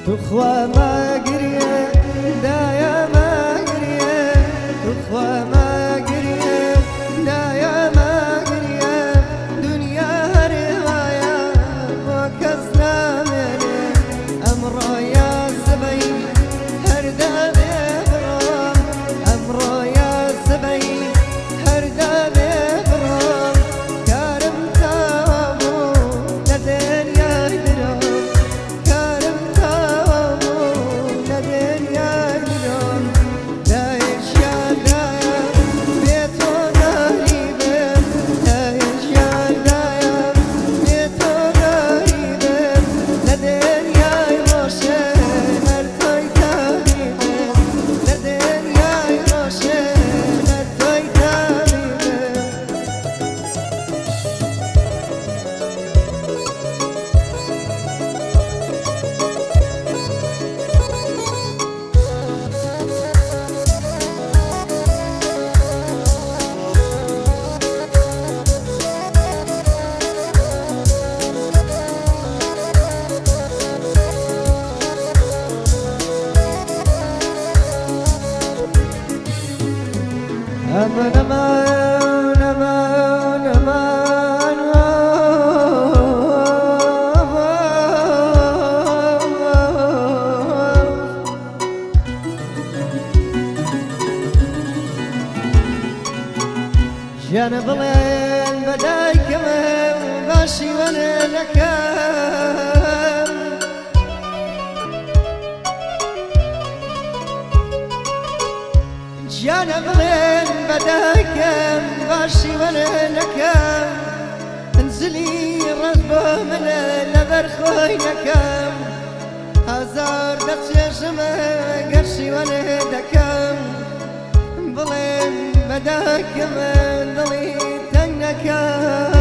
تخوى ما قريه دايا ما قريه تخوى ما قريه دايا ما قريه دنيا رواية وكسنا منه أمره يا زبين هردا بفرام أمره يا زبين هردا بفرام كارم تابو لدين يا درام كارم تابو لدين يا درام دايش يا دايم بيتو غريبه دايش يا دايم بيتو غريبه لدين يا روشن هرتوي تابيبه لدين يا روشن هرتوي تابيبه أمان أمان أمان أمان جانب لين بدايك من باشي وانا لكام جانب لين بدايك من باشي وانا لكام انزلي رزبه من لبر خوي لكام هزار دتشمه قرشي وانا دكام بلين بداك من ضلي تنكام